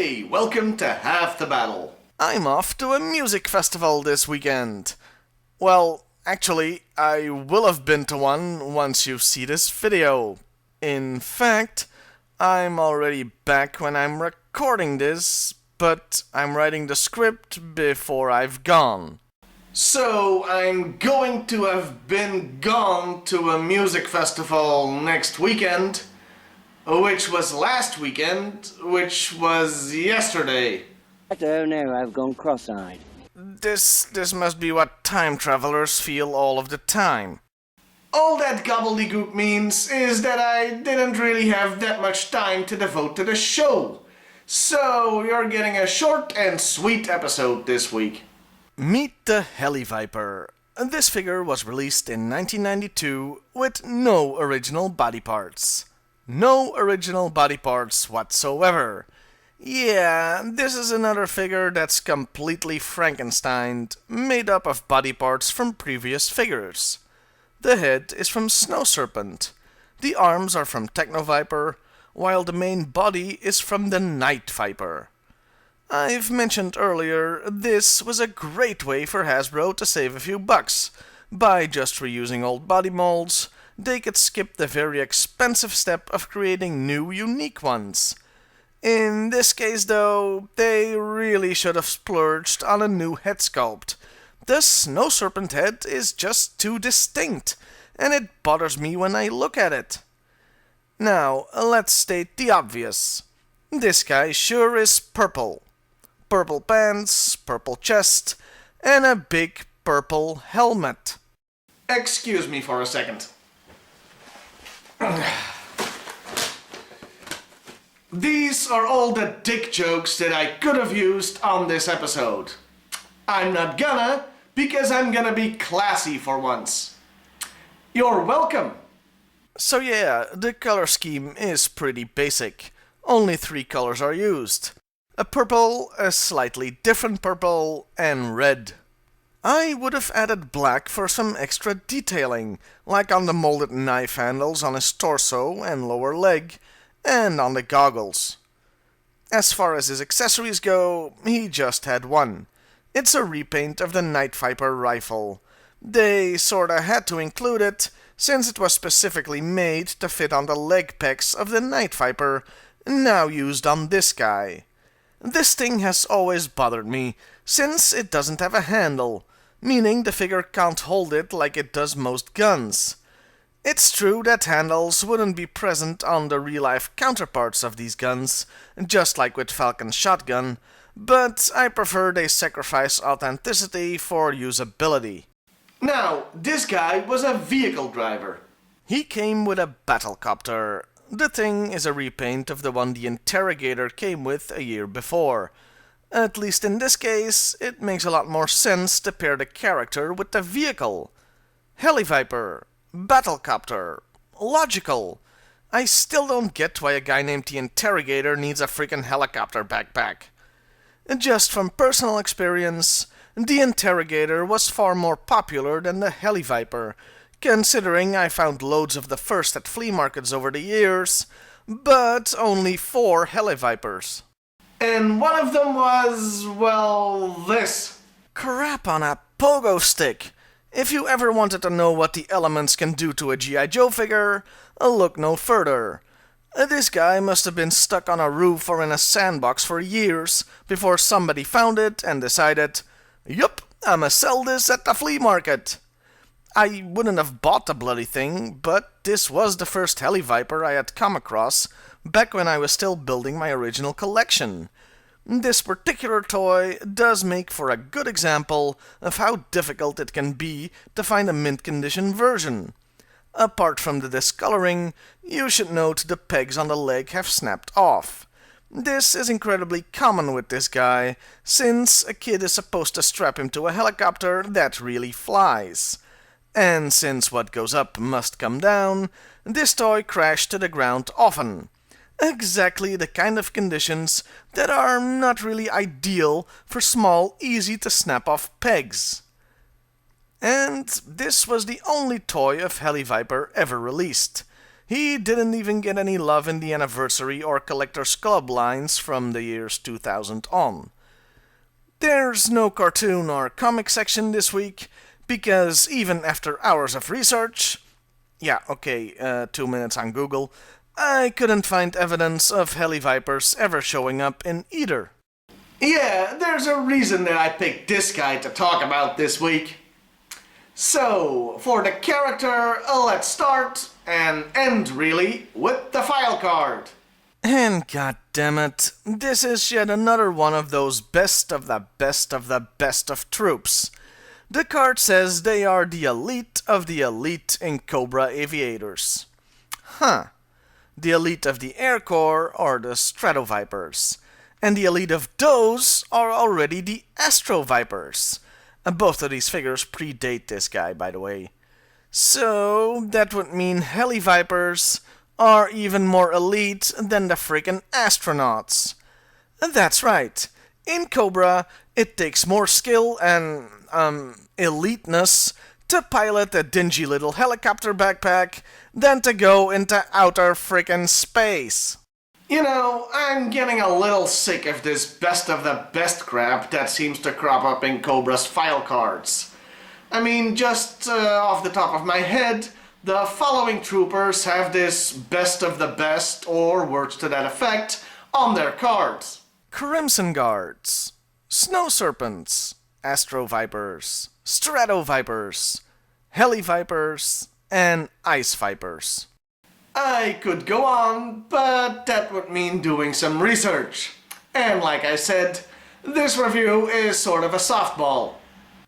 Hey, welcome to Half the Battle. I'm off to a music festival this weekend. Well, actually, I will have been to one once you see this video. In fact, I'm already back when I'm recording this, but I'm writing the script before I've gone. So, I'm going to have been gone to a music festival next weekend, which was last weekend, which was yesterday. I don't know, I've gone cross-eyed. This must be what time travelers feel all of the time. All that gobbledygook means is that I didn't really have that much time to devote to the show. So, you're getting a short and sweet episode this week. Meet the Heli-Viper. This figure was released in 1992 with no original body parts. No original body parts whatsoever. Yeah, this is another figure that's completely Frankensteined, made up of body parts from previous figures. The head is from Snow Serpent. The arms are from Techno Viper, while the main body is from the Night Viper. I've mentioned earlier, this was a great way for Hasbro to save a few bucks. By just reusing old body molds, they could skip the very expensive step of creating new, unique ones. In this case, though, they really should have splurged on a new head sculpt. The Snow Serpent head is just too distinct, and it bothers me when I look at it. Now, let's state the obvious. This guy sure is purple. Purple pants, purple chest, and a big purple helmet. Excuse me for a second. These are all the dick jokes that I could have used on this episode. I'm not gonna, because I'm gonna be classy for once. You're welcome. So yeah, the color scheme is pretty basic. Only 3 colors are used. A purple, a slightly different purple, and red. I would have added black for some extra detailing, like on the molded knife handles on his torso and lower leg, and on the goggles. As far as his accessories go, he just had one. It's a repaint of the Night Viper rifle. They sorta had to include it, since it was specifically made to fit on the leg pegs of the Night Viper, now used on this guy. This thing has always bothered me, since it doesn't have a handle, meaning the figure can't hold it like it does most guns. It's true that handles wouldn't be present on the real-life counterparts of these guns, just like with Falcon's shotgun, but I prefer they sacrifice authenticity for usability. Now, this guy was a vehicle driver. He came with a battlecopter. The thing is a repaint of the one the Interrogator came with a year before. At least in this case, it makes a lot more sense to pair the character with the vehicle. Heli-Viper, battlecopter, logical. I still don't get why a guy named the Interrogator needs a freaking helicopter backpack. Just from personal experience, the Interrogator was far more popular than the Heli-Viper, considering I found loads of the first at flea markets over the years, but only 4 Heli-Vipers. And one of them was, well, this. Crap on a pogo stick! If you ever wanted to know what the elements can do to a G.I. Joe figure, look no further. This guy must have been stuck on a roof or in a sandbox for years before somebody found it and decided, yup, I'ma sell this at the flea market. I wouldn't have bought the bloody thing, but this was the first Heli-Viper I had come across back when I was still building my original collection. This particular toy does make for a good example of how difficult it can be to find a mint condition version. Apart from the discoloring, you should note the pegs on the leg have snapped off. This is incredibly common with this guy, since a kid is supposed to strap him to a helicopter that really flies. And since what goes up must come down, this toy crashed to the ground often. Exactly the kind of conditions that are not really ideal for small, easy-to-snap-off pegs. And this was the only toy of Heli-Viper ever released. He didn't even get any love in the anniversary or collector's club lines from the years 2000 on. There's no cartoon or comic section this week, because even after hours of research, 2 minutes on Google, I couldn't find evidence of Heli-Vipers ever showing up in either. Yeah, there's a reason that I picked this guy to talk about this week. So, for the character, let's start and end really with the file card. And goddammit, this is yet another one of those best of the best of the best of troops. The card says they are the elite of the elite in Cobra aviators. Huh. The elite of the Air Corps are the Stratovipers, and the elite of those are already the Astrovipers. Both of these figures predate this guy, by the way. So, that would mean Heli-Vipers are even more elite than the frickin' astronauts. That's right. In Cobra, it takes more skill and, eliteness to pilot a dingy little helicopter backpack than to go into outer frickin' space. You know, I'm getting a little sick of this best of the best crap that seems to crop up in Cobra's file cards. I mean, just off the top of my head, the following troopers have this best of the best, or words to that effect, on their cards. Crimson Guards, Snow Serpents, Astrovipers, Stratovipers, Heli-Vipers, and Ice Vipers. I could go on, but that would mean doing some research. And like I said, this review is sort of a softball.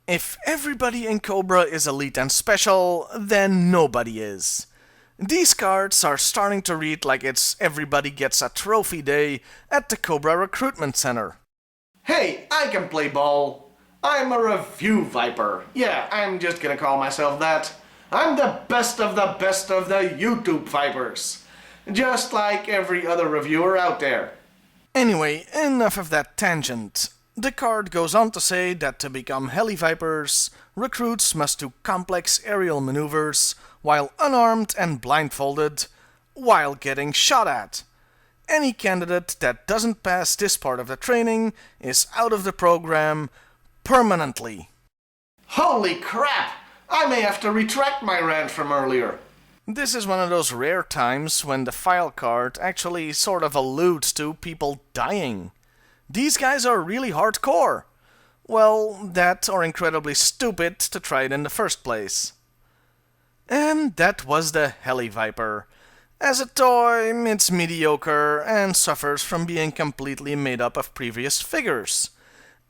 If everybody in Cobra is elite and special, then nobody is. These cards are starting to read like it's everybody gets a trophy day at the Cobra Recruitment Center. Hey, I can play ball. I'm a review viper. Yeah, I'm just gonna call myself that. I'm the best of the YouTube vipers. Just like every other reviewer out there. Anyway, enough of that tangent. The card goes on to say that to become Heli-Vipers, recruits must do complex aerial maneuvers while unarmed and blindfolded, while getting shot at. Any candidate that doesn't pass this part of the training is out of the program permanently. Holy crap! I may have to retract my rant from earlier. This is one of those rare times when the file card actually sort of alludes to people dying. These guys are really hardcore. Well, that or incredibly stupid to try it in the first place. And that was the Heli-Viper. As a toy, it's mediocre and suffers from being completely made up of previous figures.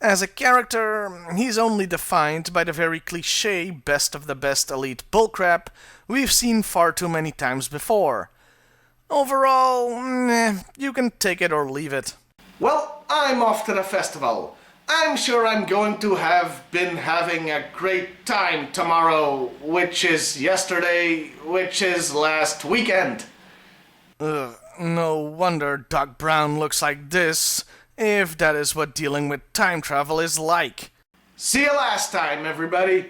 As a character, he's only defined by the very cliché best of the best elite bullcrap we've seen far too many times before. Overall, you can take it or leave it. Well, I'm off to the festival. I'm sure I'm going to have been having a great time tomorrow, which is yesterday, which is last weekend. No wonder Doc Brown looks like this, if that is what dealing with time travel is like. See you last time, everybody.